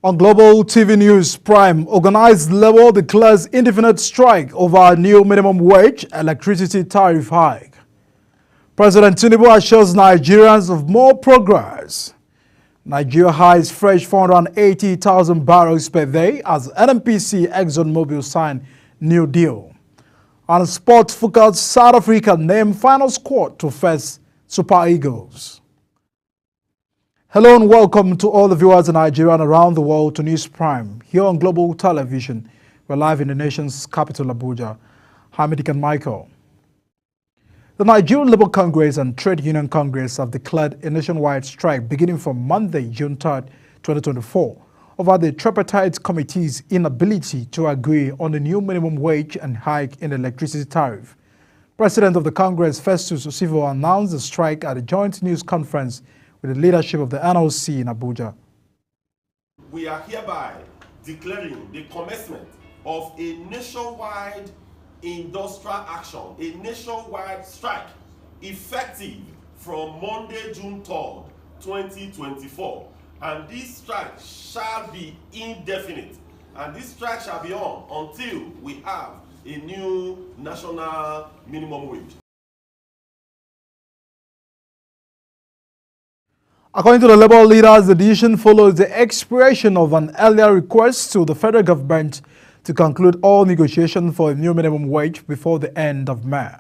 On Global TV News Prime, organized labor declares indefinite strike over new minimum wage electricity tariff hike. President Tinubu assures Nigerians of more progress. Nigeria hides fresh 480,000 barrels per day as NNPC ExxonMobil sign new deal. And sport-focused South Africa named final squad to face Super Eagles. Hello and welcome to all the viewers in Nigeria and around the world to News Prime. Here on Global Television, we're live in the nation's capital, Abuja. Hamid and Michael. The Nigerian Labour Congress and Trade Union Congress have declared a nationwide strike beginning from Monday, June 3, 2024, over the tripartite committee's inability to agree on the new minimum wage and hike in the electricity tariff. President of the Congress, Festus Osifo, announced the strike at a joint news conference with the leadership of the NLC in Abuja. We are hereby declaring the commencement of a nationwide industrial action, a nationwide strike, effective from Monday, June 3rd, 2024. And this strike shall be indefinite. And this strike shall be on until we have a new national minimum wage. According to the Labour leaders, the decision follows the expiration of an earlier request to the federal government to conclude all negotiations for a new minimum wage before the end of May.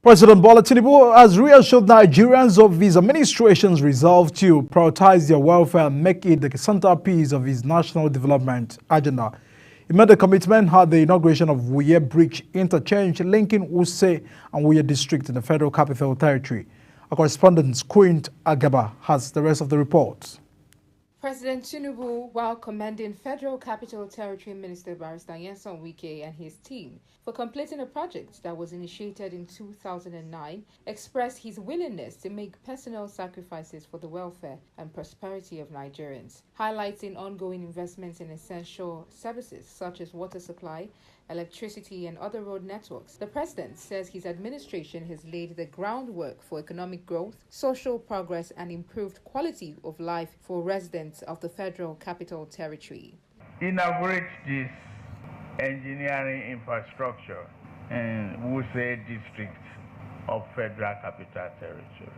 President Bola Tinubu has reassured Nigerians of his administration's resolve to prioritize their welfare and make it the centerpiece of his national development agenda. He made the commitment at the inauguration of Wuye Bridge interchange linking Wuse and Wuye district in the Federal Capital Territory. Our correspondent Queen Agaba has the rest of the report. President Tinubu, while commending Federal Capital Territory Minister Barrister Nyesom Wike and his team for completing a project that was initiated in 2009, expressed his willingness to make personal sacrifices for the welfare and prosperity of Nigerians, highlighting ongoing investments in essential services such as water supply, electricity, and other road networks. The president says his administration has laid the groundwork for economic growth, social progress, and improved quality of life for residents of the Federal Capital Territory. Inaugurate this engineering infrastructure in Wuse district of Federal Capital Territory.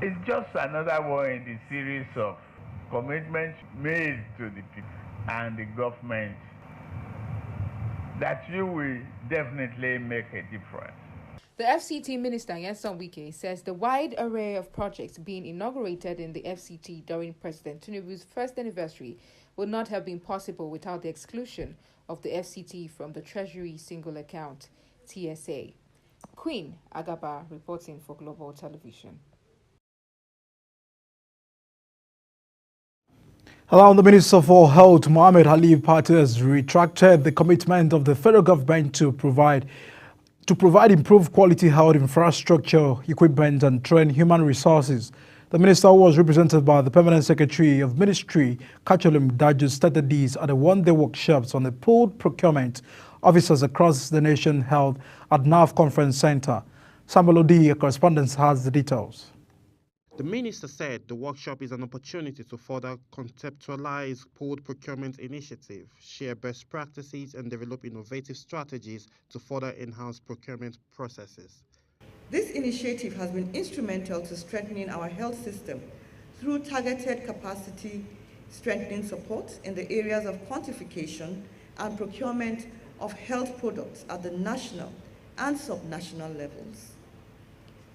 It's just another one in the series of commitments made to the people and the government that you will definitely make a difference. The FCT Minister Nyesom Wike says the wide array of projects being inaugurated in the FCT during President Tinubu's first anniversary would not have been possible without the exclusion of the FCT from the Treasury Single Account, TSA. Queen Agaba reporting for Global Television. Hello, the Minister for Health, Mohammed Ali Pate, has retracted the commitment of the federal government to provide improved quality health infrastructure, equipment, and train human resources. The minister, who was represented by the Permanent Secretary of Ministry, Kacholum Daju, stated this at a one-day workshops on the pooled procurement officers across the nation held at NAF Conference Center. Samuel Odi, a correspondent, has the details. The minister said the workshop is an opportunity to further conceptualize pooled procurement initiative, share best practices, and develop innovative strategies to further enhance procurement processes. This initiative has been instrumental to strengthening our health system through targeted capacity strengthening support in the areas of quantification and procurement of health products at the national and subnational levels.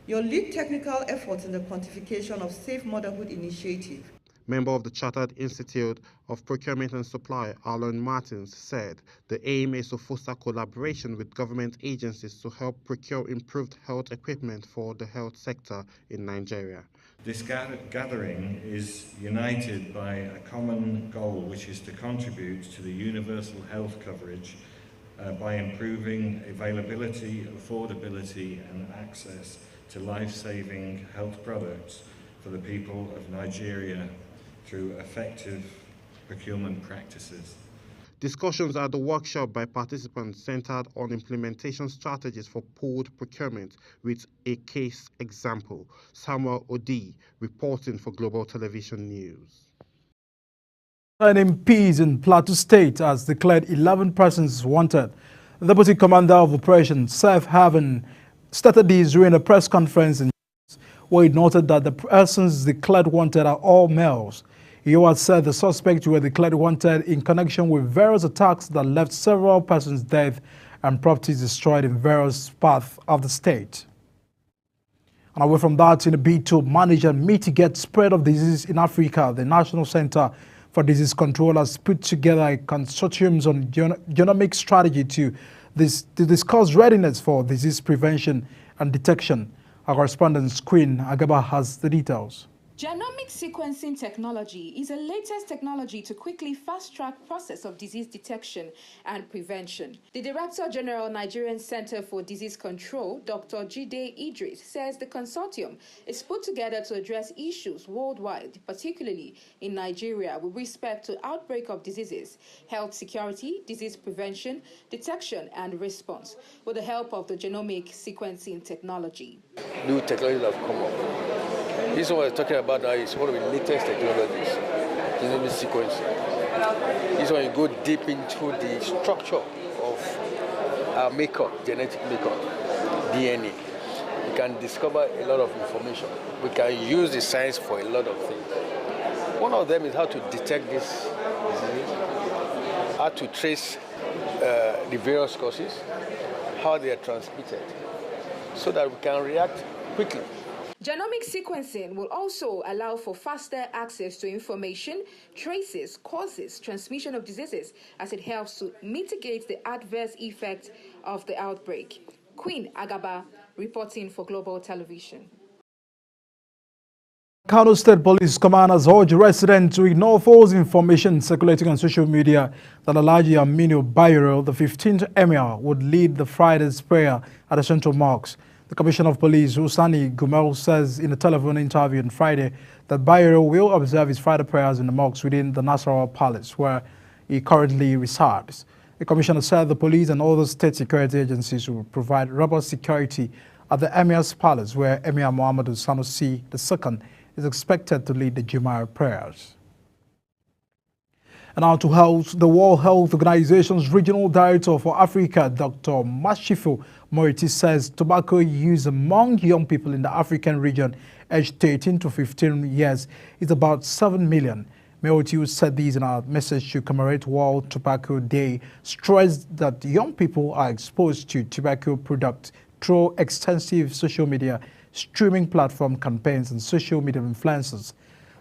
Your lead technical efforts in the quantification of Safe Motherhood Initiative. Member of the Chartered Institute of Procurement and Supply, Alan Martins, said the aim is to foster collaboration with government agencies to help procure improved health equipment for the health sector in Nigeria. This gathering is united by a common goal, which is to contribute to the universal health coverage by improving availability, affordability, and access to life-saving health products for the people of Nigeria through effective procurement practices. Discussions at the workshop by participants centered on implementation strategies for pooled procurement with a case example. Samuel Odi reporting for Global Television News. Concerning peace in Plateau State has declared 11 persons wanted. The Deputy Commander of Operations, Seth Haven, stated this during a press conference in where he noted that the persons declared wanted are all males. He also said the suspects were declared wanted in connection with various attacks that left several persons dead and properties destroyed in various parts of the state. And away from that, in a bid to manage and mitigate spread of disease in Africa, the National Center for Disease Control has put together a consortium on genomic strategy to discuss readiness for disease prevention and detection. Our correspondent Queen Agaba has the details. Genomic sequencing technology is the latest technology to quickly fast-track process of disease detection and prevention. The Director General, Nigerian Center for Disease Control, Dr. Jide Idris, says the consortium is put together to address issues worldwide, particularly in Nigeria, with respect to outbreak of diseases, health security, disease prevention, detection, and response, with the help of the genomic sequencing technology. New technologies have come up. This one we're talking about now is one of the latest technologies, genomic sequencing. This one you go deep into the structure of our makeup, genetic makeup, DNA. You can discover a lot of information. We can use the science for a lot of things. One of them is how to detect this disease, how to trace the various causes, how they are transmitted, so that we can react quickly. Genomic sequencing will also allow for faster access to information, traces, causes, transmission of diseases, as it helps to mitigate the adverse effects of the outbreak. Queen Agaba, reporting for Global Television. Kano State Police Command has urged residents to ignore false information circulating on social media that Alhaji Aminu Bayero, the 15th Emir, would lead the Friday's prayer at the Central Mosque. The Commissioner of Police, Husani Gumel, says in a telephone interview on Friday that Bayero will observe his Friday prayers in the mosque within the Nasarawa Palace, where he currently resides. The Commissioner said the police and other state security agencies will provide robust security at the Emir's Palace, where Emir Muhammadu Sanusi II is expected to lead the Jummah prayers. And now to health, the World Health Organization's Regional Director for Africa, Dr. Mashifu Moriti, says tobacco use among young people in the African region aged 13 to 15 years is about 7 million. Moriti said this in a message to commemorate World Tobacco Day, stressed that young people are exposed to tobacco products through extensive social media, streaming platform campaigns and social media influencers.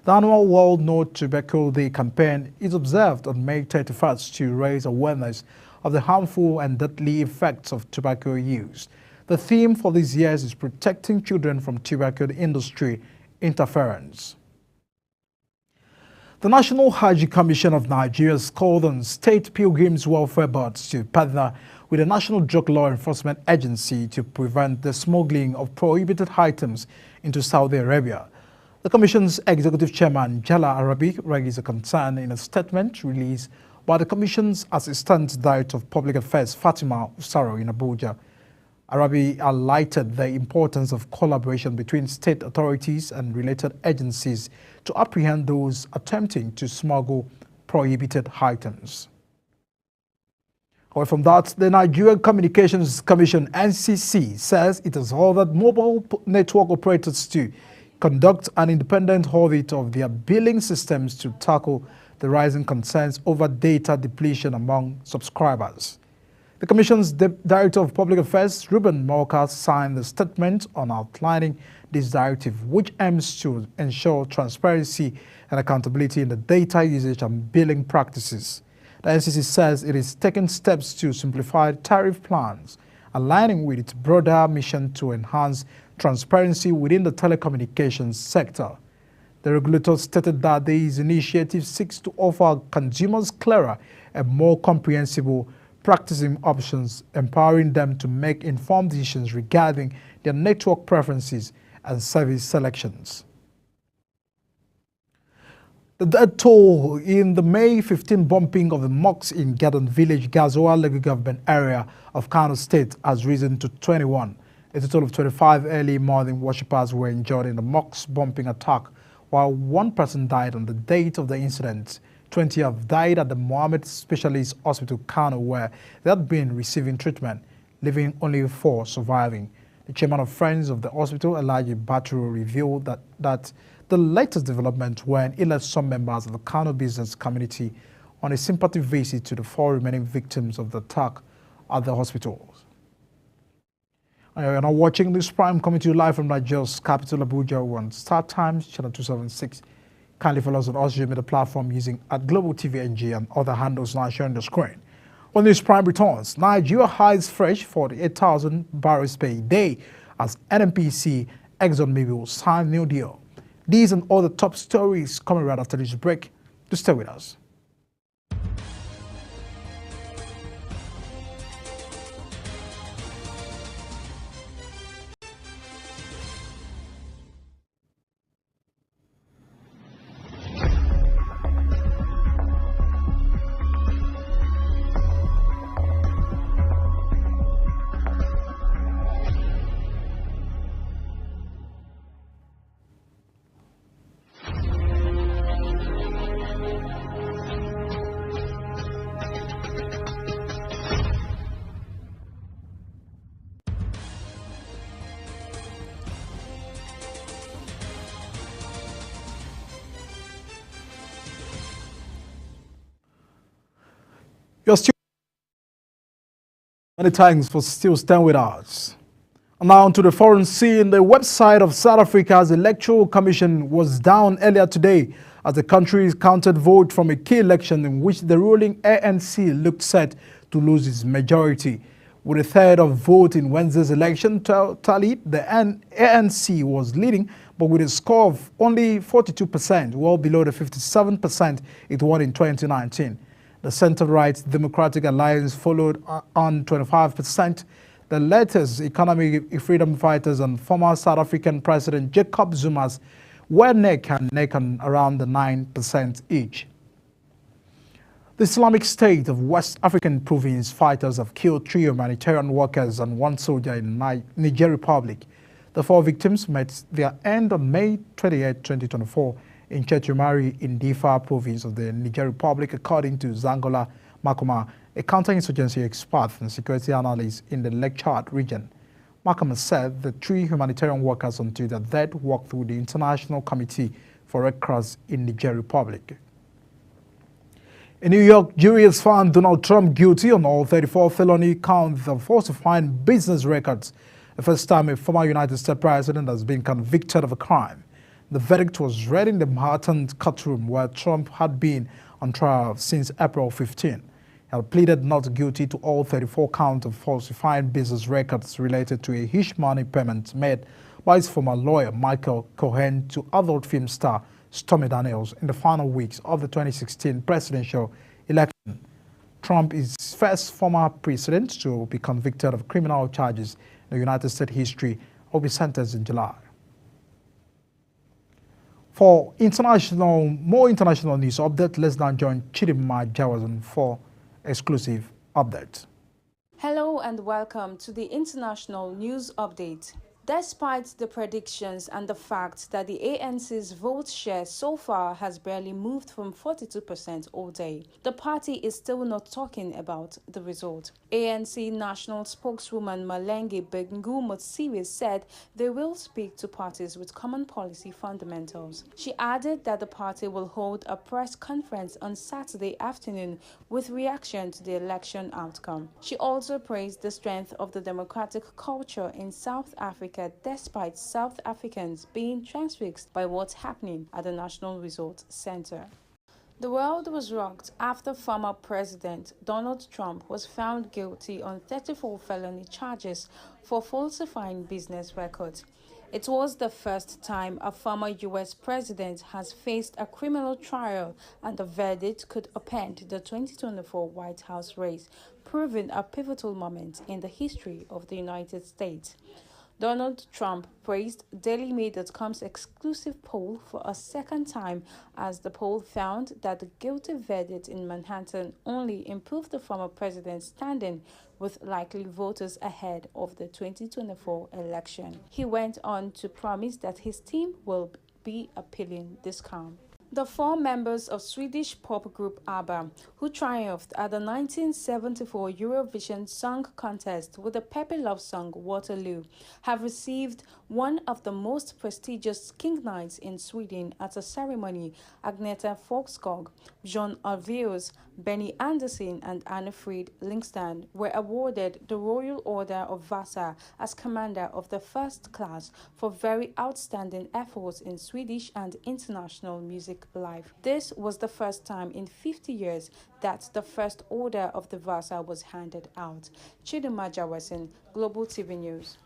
The annual World No Tobacco Day campaign is observed on May 31st to raise awareness of the harmful and deadly effects of tobacco use. The theme for this year is protecting children from tobacco industry interference. The National Hajj Commission of Nigeria has called on state pilgrims welfare boards to partner with the National Drug Law Enforcement Agency to prevent the smuggling of prohibited items into Saudi Arabia. The Commission's Executive Chairman, Jala Arabi, raised a concern in a statement released by the Commission's Assistant Director of Public Affairs, Fatima Usaro, in Abuja. Arabi highlighted the importance of collaboration between state authorities and related agencies to apprehend those attempting to smuggle prohibited items. Away from that, the Nigerian Communications Commission, NCC, says it has ordered mobile network operators to conduct an independent audit of their billing systems to tackle the rising concerns over data depletion among subscribers. The Commission's Director of Public Affairs, Ruben Morka, signed the statement on outlining this directive, which aims to ensure transparency and accountability in the data usage and billing practices. The NCC says it is taking steps to simplify tariff plans, aligning with its broader mission to enhance transparency within the telecommunications sector. The regulator stated that this initiative seeks to offer consumers clearer and more comprehensible practicing options, empowering them to make informed decisions regarding their network preferences and service selections. The death toll in the May 15 bombing of the mosque in Garden Village, Gazoa local government area of Kano State has risen to 21. A total of 25 early morning worshippers were injured in the mosque bombing attack, while one person died on the date of the incident. 20 have died at the Mohammed Specialist Hospital, Kano, where they had been receiving treatment, leaving only 4 surviving. The chairman of Friends of the Hospital, Elijah Baturo, revealed that the latest development when he led some members of the Kano business community on a sympathy visit to the 4 remaining victims of the attack at the hospitals. You're now watching this Prime coming to you live from Nigeria's capital, Abuja, on Star Times, channel 276. Kindly follow us on all social media platform using @Global TV NG and other handles now showing the screen. When this Prime returns, Nigeria hides fresh 48,000 barrels per day as NNPC ExxonMobil sign new deal. These and other top stories coming right after this break. To stay with us. You're still many thanks for still staying with us. And now to the foreign scene. The website of South Africa's Electoral Commission was down earlier today as the country counted vote from a key election in which the ruling ANC looked set to lose its majority. With a third of vote in Wednesday's election tallied, the ANC was leading, but with a score of only 42%, well below the 57% it won in 2019. The center-right Democratic Alliance followed on 25%. The latest economic freedom fighters and former South African President Jacob Zuma's were neck and neck on around the 9% each. The Islamic State of West African province fighters have killed 3 humanitarian workers and 1 soldier in Niger Republic. The 4 victims met their end on May 28, 2024 in Chetumari in Difa province of the Niger Republic, according to Zangola Makoma, a counterinsurgency expert and security analyst in the Lake Chad region. Makoma said the 3 humanitarian workers until their death worked with the International Committee for Red Cross in Niger Republic. In New York, jury has found Donald Trump guilty on all 34 felony counts of falsifying business records, the first time a former United States president has been convicted of a crime. The verdict was read in the Manhattan courtroom where Trump had been on trial since April 15. He had pleaded not guilty to all 34 counts of falsifying business records related to a huge money payment made by his former lawyer Michael Cohen to adult film star Stormy Daniels in the final weeks of the 2016 presidential election. Trump is the first former president to be convicted of criminal charges in the United States history, will be sentenced in July. For more international news update, let's now join Chidima Jawazan for exclusive updates. Hello and welcome to the international news update. Despite the predictions and the fact that the ANC's vote share so far has barely moved from 42% all day, the party is still not talking about the result. ANC national spokeswoman Malenge Bengu Motsiwe said they will speak to parties with common policy fundamentals. She added that the party will hold a press conference on Saturday afternoon with reaction to the election outcome. She also praised the strength of the democratic culture in South Africa despite South Africans being transfixed by what's happening at the National Resort Center. The world was rocked after former President Donald Trump was found guilty on 34 felony charges for falsifying business records. It was the first time a former U.S. president has faced a criminal trial, and the verdict could upend the 2024 White House race, proving a pivotal moment in the history of the United States. Donald Trump praised DailyMail.com's exclusive poll for a second time as the poll found that the guilty verdict in Manhattan only improved the former president's standing with likely voters ahead of the 2024 election. He went on to promise that his team will be appealing this calm. The four members of Swedish pop group ABBA, who triumphed at the 1974 Eurovision Song Contest with the peppy love song Waterloo, have received one of the most prestigious King Knights in Sweden at a ceremony. Agneta Folkskog, John Ulvaeus, Benny Andersson and Anne-Frid Lyngstrand were awarded the Royal Order of Vasa as Commander of the First Class for very outstanding efforts in Swedish and international music life. This was the first time in 50 years that the First Order of the Vasa was handed out. Chidima Jawasin, Global TV News.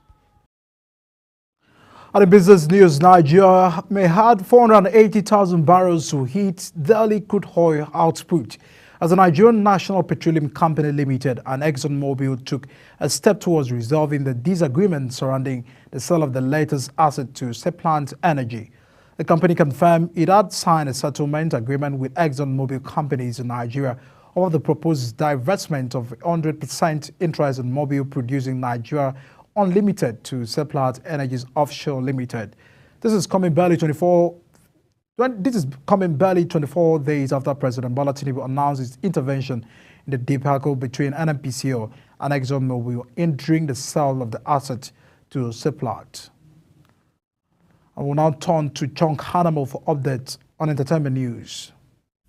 And in business news, Nigeria may add 480,000 barrels to its daily crude oil output as the Nigerian National Petroleum Company Limited and ExxonMobil took a step towards resolving the disagreement surrounding the sale of the latest asset to Seplat Energy. The company confirmed it had signed a settlement agreement with ExxonMobil companies in Nigeria over the proposed divestment of 100% interest in Mobil Producing Nigeria Unlimited to Seplat Energy's Offshore Limited. This is coming barely 24 days after President Bola Tinubu announced his intervention in the debacle between NNPCL and ExxonMobil during the sale of the asset to Seplat. I will now turn to Chunk Hanamo for updates on entertainment news.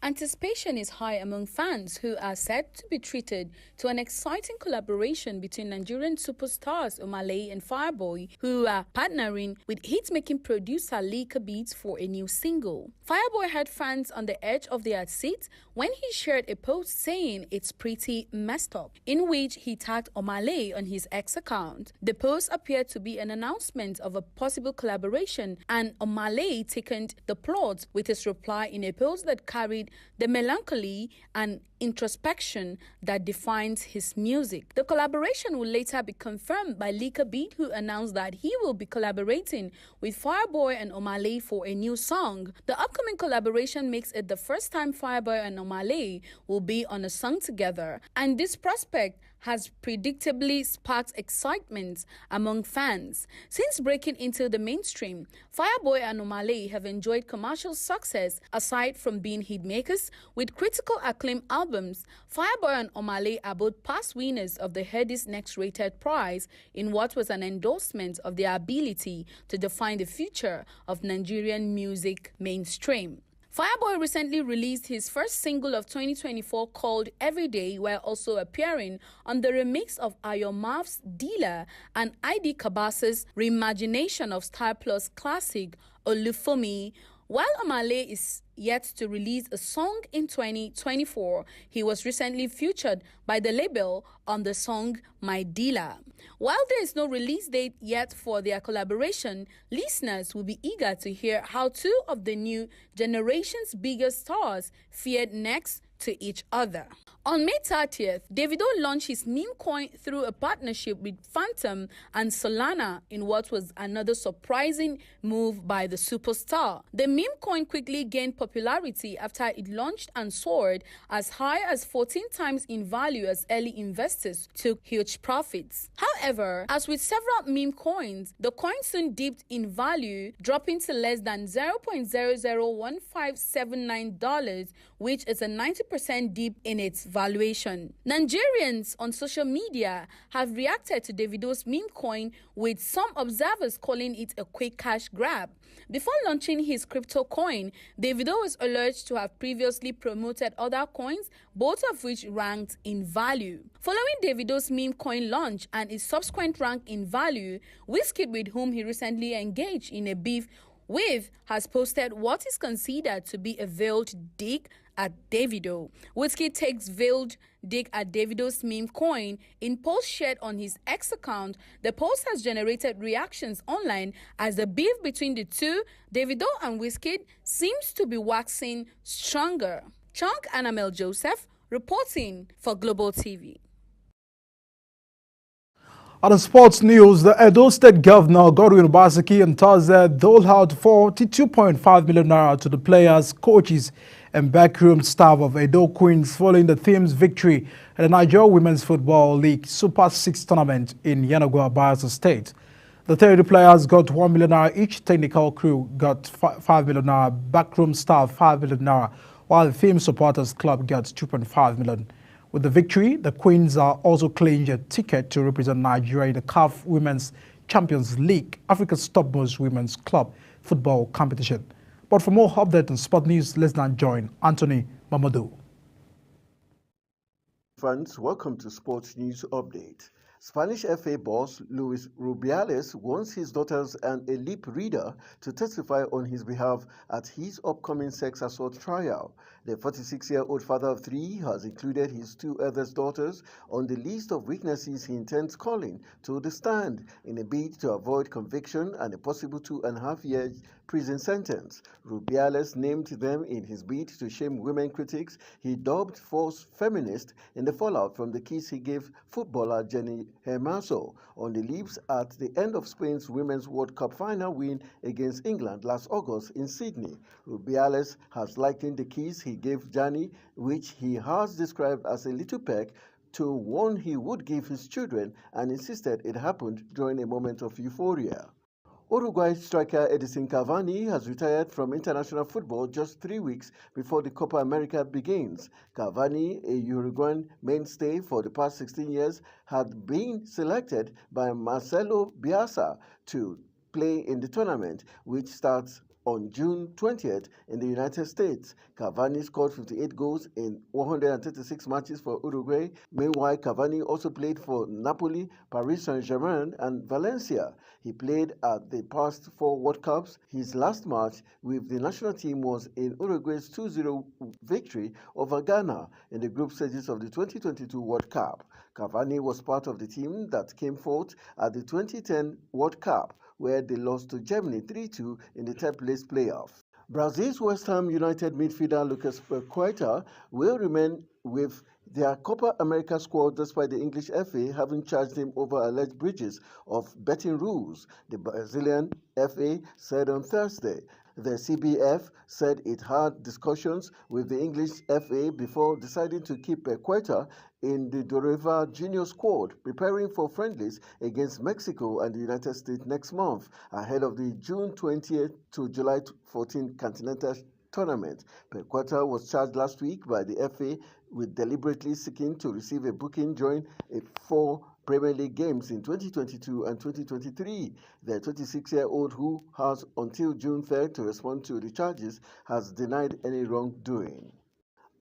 Anticipation is high among fans who are set to be treated to an exciting collaboration between Nigerian superstars Omah Lay and Fireboy, who are partnering with hit-making producer Lika Beats for a new single. Fireboy had fans on the edge of their seats when he shared a post saying it's pretty messed up, in which he tagged Omah Lay on his X account. The post appeared to be an announcement of a possible collaboration, and Omah Lay thickened the plot with his reply in a post that carried the melancholy and introspection that defines his music. The collaboration will later be confirmed by Lika Beat, who announced that he will be collaborating with Fireboy and Omah Lay for a new song. The upcoming collaboration makes it the first time Fireboy and Omah Lay will be on a song together, and this prospect has predictably sparked excitement among fans. Since breaking into the mainstream, Fireboy and Omah Lay have enjoyed commercial success aside from being hitmakers with critical acclaim albums. Fireboy and Omah Lay are both past winners of the Headies Next Rated prize in what was an endorsement of their ability to define the future of Nigerian music mainstream. Fireboy recently released his first single of 2024 called Everyday, while also appearing on the remix of Ayo Mav's Dealer and ID Kabas's reimagination of Star Plus classic Olufumi. While Omah Lay is yet to release a song in 2024, he was recently featured by the label on the song My Dealer. While there is no release date yet for their collaboration, listeners will be eager to hear how two of the new generation's biggest stars fared next to each other. On May 30th, Davido launched his meme coin through a partnership with Phantom and Solana in what was another surprising move by the superstar. The meme coin quickly gained popularity after it launched and soared as high as 14 times in value as early investors took huge profits. However, as with several meme coins, the coin soon dipped in value, dropping to less than $0.001579, which is a 90% dip in its valuation. Nigerians on social media have reacted to Davido's meme coin, with some observers calling it a quick cash grab. Before launching his crypto coin, Davido was alleged to have previously promoted other coins, both of which ranked in value. Following Davido's meme coin launch and its subsequent rank in value, Wizkid, with whom he recently engaged in a beef with, has posted what is considered to be a veiled dig at Davido. Wizkid takes veiled dig at Davido's meme coin in post shared on his X account. The post has generated reactions online as the beef between the two, Davido and Wizkid, seems to be waxing stronger. Chunk Annamel Joseph reporting for Global TV. On sports news, the Edo State Governor Godwin Obaseki on Thursday doled out 42.5 million naira to the players, coaches, and backroom staff of Edo Queens following the team's victory at the Nigeria Women's Football League Super 6 tournament in Yenagoa, Bayelsa State. The 30 players got 1 million naira each, technical crew got 5 million naira, backroom staff 5 million naira, while the Film Supporters Club got 2.5 million. With the victory, the Queens are also claimed a ticket to represent Nigeria in the CAF Women's Champions League, Africa's topmost women's club football competition. But for more updates on sport news, let's now join Anthony Mamadou. Friends, welcome to Sports News Update. Spanish FA boss Luis Rubiales wants his daughters and a lip reader to testify on his behalf at his upcoming sex assault trial. The 46-year-old father of three has included his two eldest daughters on the list of witnesses he intends calling to the stand in a bid to avoid conviction and a possible 2.5-year prison sentence. Rubiales named them in his bid to shame women critics he dubbed false feminist in the fallout from the kiss he gave footballer Jenny Hermoso on the lips at the end of Spain's Women's World Cup final win against England last August in Sydney. Rubiales has likened the kiss he gave Jenny, which he has described as a little peck, to one he would give his children, and insisted it happened during a moment of euphoria. Uruguay striker Edison Cavani has retired from international football just 3 weeks before the Copa America begins. Cavani, a Uruguayan mainstay for the past 16 years, had been selected by Marcelo Bielsa to play in the tournament, which starts on June 20th in the United States. Cavani scored 58 goals in 136 matches for Uruguay. Meanwhile, Cavani also played for Napoli, Paris Saint-Germain, and Valencia. He played at the past 4 World Cups. His last match with the national team was in Uruguay's 2-0 victory over Ghana in the group stages of the 2022 World Cup. Cavani was part of the team that came fourth at the 2010 World Cup, where they lost to Germany 3-2 in the third-place playoff. Brazil's West Ham United midfielder Lucas Paqueta will remain with their Copa America squad despite the English FA having charged him over alleged breaches of betting rules, the Brazilian FA said on Thursday. The CBF said it had discussions with the English FA before deciding to keep Paqueta in the Doriva Junior squad, preparing for friendlies against Mexico and the United States next month, ahead of the June 20th to July 14th Continental Tournament. Paqueta was charged last week by the FA with deliberately seeking to receive a booking during 4 Premier League games in 2022 and 2023. The 26-year-old, who has until June 3rd to respond to the charges, has denied any wrongdoing.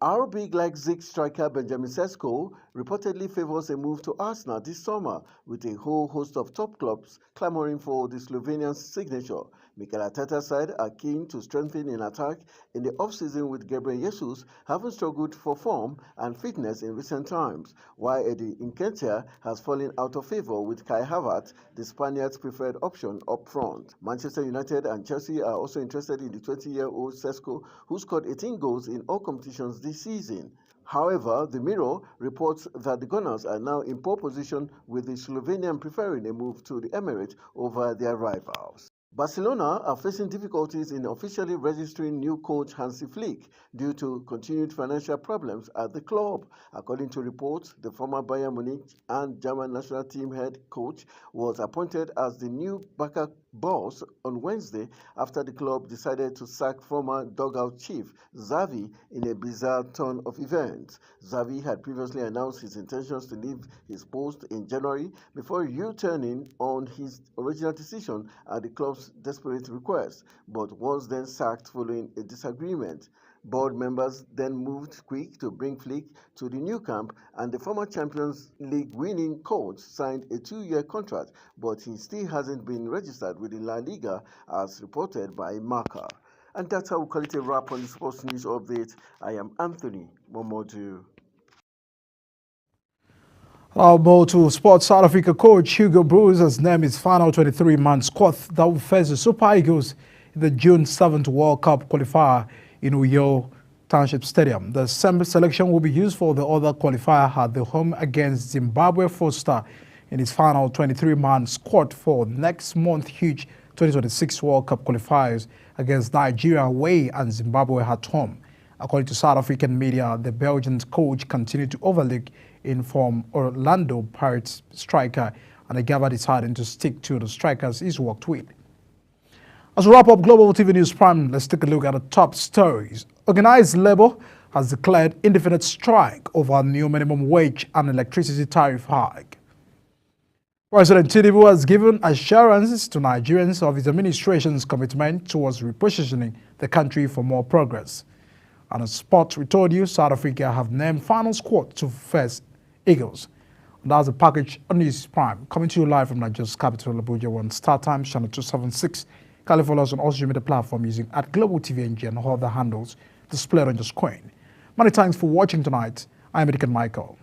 RB Leipzig striker Benjamin Sesko reportedly favors a move to Arsenal this summer, with a whole host of top clubs clamoring for the Slovenian's signature. Mikel Arteta's side are keen to strengthen in attack in the offseason, with Gabriel Jesus having struggled for form and fitness in recent times, while Eddie Nketiah has fallen out of favour with Kai Havertz, the Spaniard's preferred option up front. Manchester United and Chelsea are also interested in the 20-year-old Sesko, who scored 18 goals in all competitions this season. However, the Mirror reports that the Gunners are now in pole position, with the Slovenian preferring a move to the Emirates over their rivals. Barcelona are facing difficulties in officially registering new coach Hansi Flick due to continued financial problems at the club. According to reports, the former Bayern Munich and German national team head coach was appointed as the new backup boss on Wednesday after the club decided to sack former dugout chief Xavi in a bizarre turn of events. Xavi had previously announced his intentions to leave his post in January before U-turning on his original decision at the club's desperate request, but was then sacked following a disagreement. Board members then moved quick to bring Flick to the new camp, and the former Champions League winning coach signed a 2-year contract, but he still hasn't been registered with the La Liga, as reported by Marca. And that's how we call it a wrap on the Sports News Update. I am Anthony Momodu. Our more to Sports South Africa coach Hugo Broos has named his final 23-man squad that will face the Super Eagles in the June 7th World Cup qualifier in Uyo Township Stadium. The same selection will be used for the other qualifier at the home against Zimbabwe Foster in his final 23-man squad for next month's huge 2026 World Cup qualifiers against Nigeria away and Zimbabwe at home. According to South African media, the Belgian coach continued to overlook in form Orlando Pirates striker and the GABA deciding to stick to the strikers he's worked with. As we wrap up Global TV News Prime, let's take a look at the top stories. Organized labor has declared indefinite strike over new minimum wage and electricity tariff hike. President Tinubu has given assurances to Nigerians of his administration's commitment towards repositioning the country for more progress. And in sport, we told you South Africa have named final squad to face Eagles. And that's the package on News Prime, coming to you live from Nigeria's capital, Abuja, on Star Times channel 276. Kindly follow us on all social media platforms using @Global TV NG and all the handles displayed on your screen. Many thanks for watching tonight. I'm Edikan Michael.